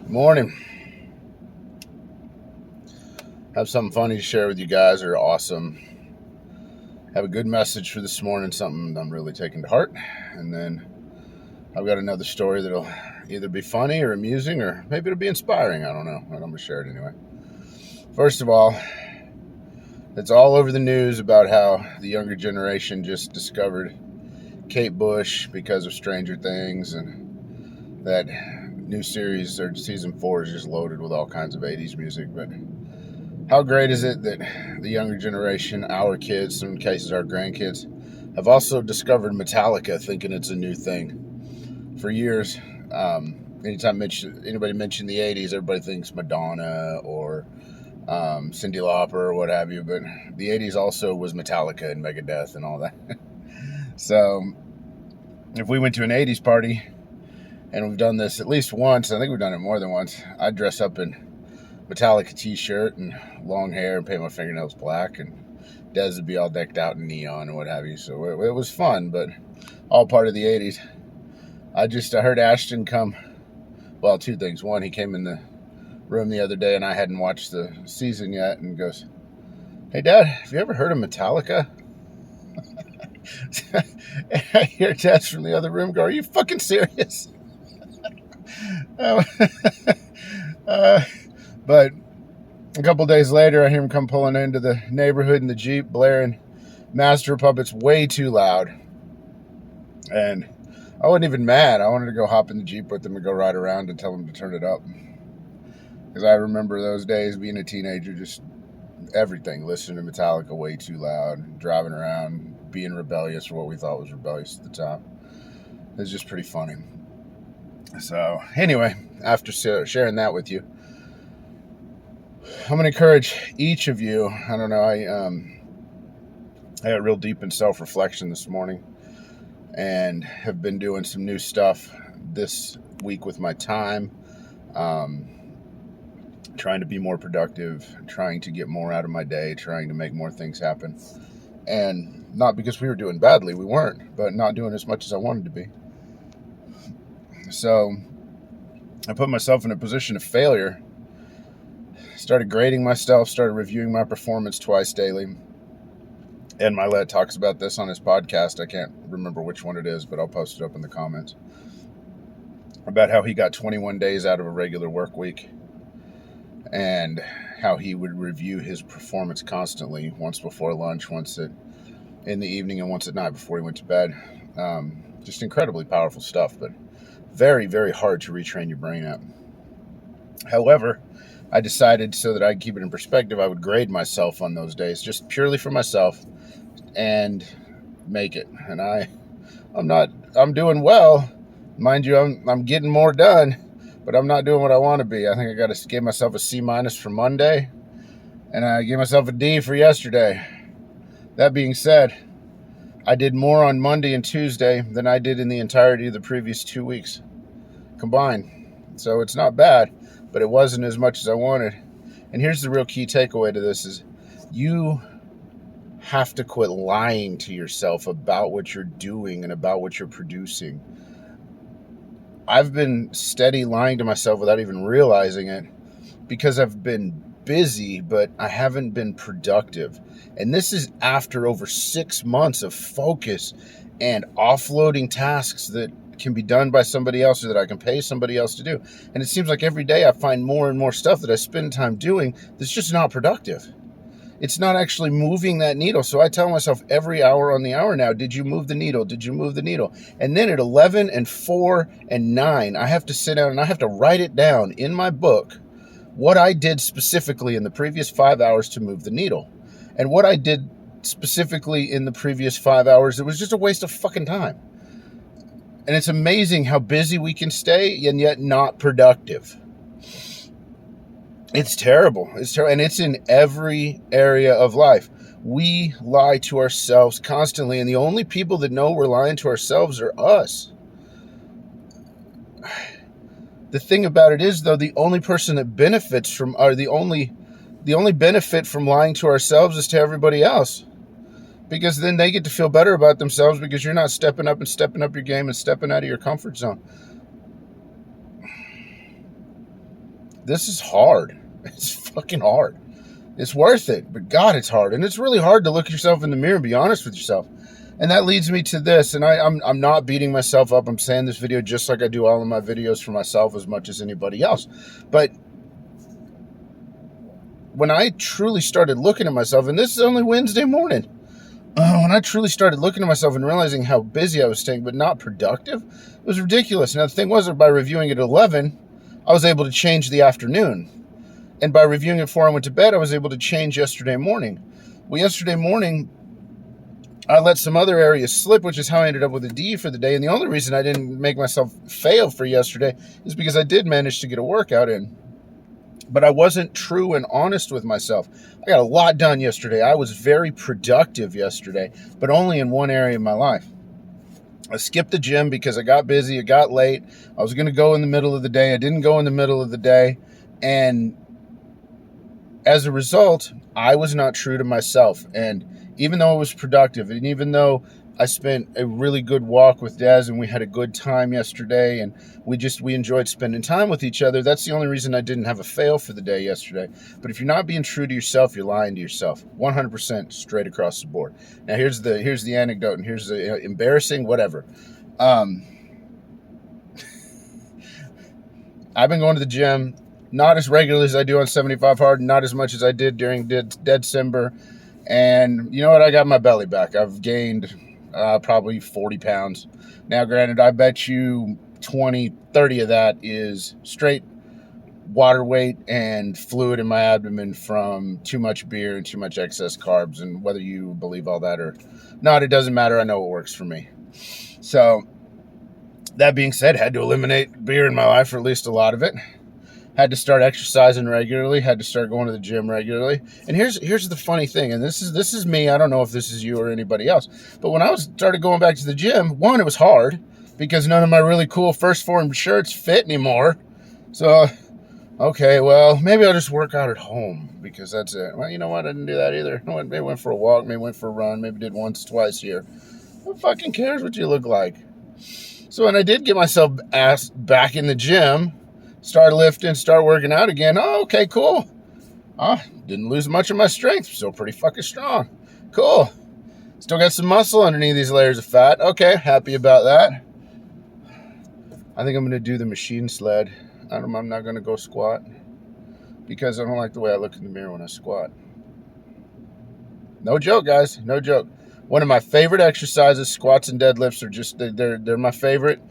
Morning. Have something funny to share with you guys, or awesome. Have a good message for this morning, something I'm really taking to heart. And then I've got another story that'll either be funny or amusing, or maybe it'll be inspiring. I don't know. I'm going to share it anyway. First of all, it's all over the news about how the younger generation just discovered Kate Bush because of Stranger Things, and that new series, or season 4, is just loaded with all kinds of 80s music. But how great is it that the younger generation, our kids, in some cases our grandkids, have also discovered Metallica, thinking it's a new thing. For years, anytime anybody mentioned the 80s, everybody thinks Madonna or Cyndi Lauper or what have you. But the 80s also was Metallica and Megadeth and all that. So if we went to an 80s party, and we've done this at least once, I think we've done it more than once, I'd dress up in Metallica t-shirt and long hair and paint my fingernails black, and Des would be all decked out in neon and what have you. So it was fun, but all part of the 80s. I heard Ashton come, well, two things. One, he came in the room the other day and I hadn't watched the season yet, and goes, "Hey Dad, have you ever heard of Metallica?" And I hear Des from the other room go, "Are you fucking serious?" But a couple days later, I hear him come pulling into the neighborhood in the Jeep, blaring Master of Puppets way too loud. And I wasn't even mad. I wanted to go hop in the Jeep with him and go ride around and tell him to turn it up. Because I remember those days being a teenager, just everything, listening to Metallica way too loud, driving around, being rebellious for what we thought was rebellious at the time. It was just pretty funny. So anyway, after sharing that with you, I'm going to encourage each of you. I don't know, I got real deep in self-reflection this morning and have been doing some new stuff this week with my time, trying to be more productive, trying to get more out of my day, trying to make more things happen. And not because we were doing badly, we weren't, but not doing as much as I wanted to be. So I put myself in a position of failure, started grading myself, started reviewing my performance twice daily. And Milet talks about this on his podcast. I can't remember which one it is, but I'll post it up in the comments. About how he got 21 days out of a regular work week, and how he would review his performance constantly, once before lunch, once in the evening, and once at night before he went to bed. Just incredibly powerful stuff, but very, very hard to retrain your brain at. However, I decided, so that I could keep it in perspective, I would grade myself on those days, just purely for myself, and make it. And I'm doing well. Mind you, I'm getting more done, but I'm not doing what I want to be. I think I got to give myself a C- for Monday, and I gave myself a D for yesterday. That being said, I did more on Monday and Tuesday than I did in the entirety of the previous 2 weeks combined. So it's not bad, but it wasn't as much as I wanted. And here's the real key takeaway to this is you have to quit lying to yourself about what you're doing and about what you're producing. I've been steady lying to myself without even realizing it, because I've been busy, but I haven't been productive. And this is after over 6 months of focus and offloading tasks that can be done by somebody else, or that I can pay somebody else to do. And it seems like every day I find more and more stuff that I spend time doing that's just not productive. It's not actually moving that needle. So I tell myself every hour on the hour now, did you move the needle? Did you move the needle? And then at 11 and 4 and 9, I have to sit down and I have to write it down in my book, what I did specifically in the previous 5 hours to move the needle. And what I did specifically in the previous 5 hours, it was just a waste of fucking time. And it's amazing how busy we can stay and yet not productive. It's terrible. It's terrible. And it's in every area of life. We lie to ourselves constantly, and the only people that know we're lying to ourselves are us. The thing about it is, though, the only person that benefits from, or the only benefit from lying to ourselves is to everybody else. Because then they get to feel better about themselves, because you're not stepping up your game and stepping out of your comfort zone. this is hard. It's fucking hard. It's worth it, but God, it's hard. And it's really hard to look at yourself in the mirror and be honest with yourself. And that leads me to this, and I'm not beating myself up. I'm saying this video just like I do all of my videos for myself as much as anybody else. But when I truly started looking at myself, and this is only Wednesday morning, when I truly started looking at myself and realizing how busy I was staying, but not productive, it was ridiculous. Now, the thing was that by reviewing at 11, I was able to change the afternoon. And by reviewing it before I went to bed, I was able to change yesterday morning. Well, yesterday morning, I let some other areas slip, which is how I ended up with a D for the day. And the only reason I didn't make myself fail for yesterday is because I did manage to get a workout in. But I wasn't true and honest with myself. I got a lot done yesterday. I was very productive yesterday, but only in one area of my life. I skipped the gym because I got busy. It got late. I was going to go in the middle of the day. I didn't go in the middle of the day. And as a result, I was not true to myself. And even though it was productive, and even though I spent a really good walk with Daz and we had a good time yesterday and we enjoyed spending time with each other, that's the only reason I didn't have a fail for the day yesterday. But if you're not being true to yourself, you're lying to yourself. 100% straight across the board. Now here's the anecdote, and here's the embarrassing whatever. I've been going to the gym not as regularly as I do on 75 Hard, not as much as I did during December. And you know what? I got my belly back. I've gained probably 40 pounds. Now, granted, I bet you 20, 30 of that is straight water weight and fluid in my abdomen from too much beer and too much excess carbs. And whether you believe all that or not, it doesn't matter. I know it works for me. So that being said, had to eliminate beer in my life, or at least a lot of it. Had to start exercising regularly, had to start going to the gym regularly. And here's the funny thing, and this is me. I don't know if this is you or anybody else. But when I started going back to the gym, one, it was hard because none of my really cool First Form shirts fit anymore. So, okay, well, maybe I'll just work out at home because that's it. Well, you know what? I didn't do that either. Maybe went for a walk, maybe went for a run, maybe did once, twice a year. Who fucking cares what you look like? So when I did get myself ass back in the gym, start lifting, start working out again. Oh, okay, cool. Didn't lose much of my strength. Still pretty fucking strong. Cool. Still got some muscle underneath these layers of fat. Okay, happy about that. I think I'm going to do the machine sled. I'm not going to go squat because I don't like the way I look in the mirror when I squat. No joke, guys. No joke. One of my favorite exercises, squats and deadlifts, are just, they're my favorite.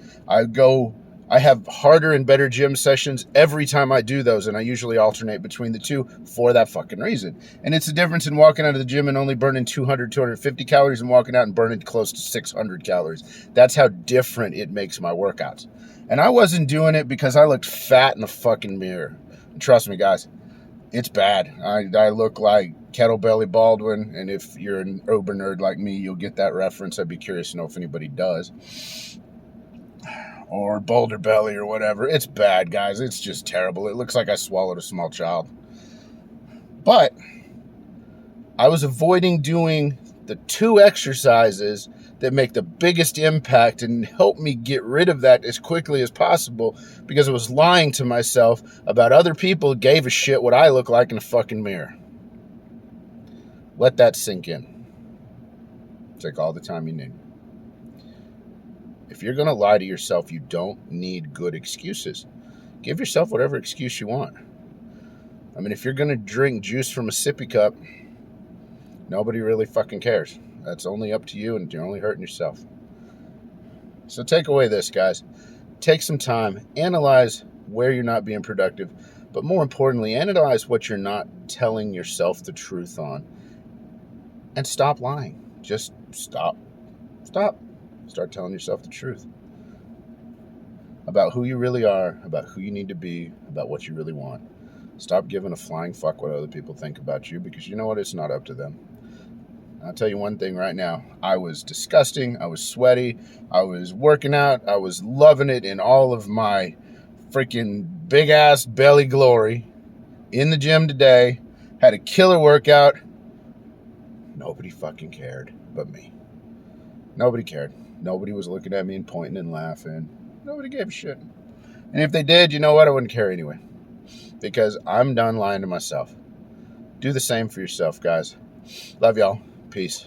I have harder and better gym sessions every time I do those, and I usually alternate between the two for that fucking reason. And it's the difference in walking out of the gym and only burning 200, 250 calories and walking out and burning close to 600 calories. That's how different it makes my workouts. And I wasn't doing it because I looked fat in the fucking mirror. And trust me, guys, it's bad. I look like Kettlebelly Baldwin, and if you're an uber nerd like me, you'll get that reference. I'd be curious to know if anybody does. Or Boulder Belly or whatever. It's bad, guys. It's just terrible. It looks like I swallowed a small child. But I was avoiding doing the two exercises that make the biggest impact and help me get rid of that as quickly as possible because I was lying to myself about other people who gave a shit what I look like in a fucking mirror. Let that sink in. Take all the time you need. If you're going to lie to yourself, you don't need good excuses. Give yourself whatever excuse you want. I mean, if you're going to drink juice from a sippy cup, nobody really fucking cares. That's only up to you, and you're only hurting yourself. So take away this, guys. Take some time. Analyze where you're not being productive. But more importantly, analyze what you're not telling yourself the truth on. And stop lying. Just stop. Stop. Start telling yourself the truth about who you really are, about who you need to be, about what you really want. Stop giving a flying fuck what other people think about you, because you know what? It's not up to them. I'll tell you one thing right now. I was disgusting. I was sweaty. I was working out. I was loving it in all of my freaking big ass belly glory in the gym today. Had a killer workout. Nobody fucking cared but me. Nobody cared. Nobody was looking at me and pointing and laughing. Nobody gave a shit. And if they did, you know what? I wouldn't care anyway. because I'm done lying to myself. Do the same for yourself, guys. Love y'all. Peace.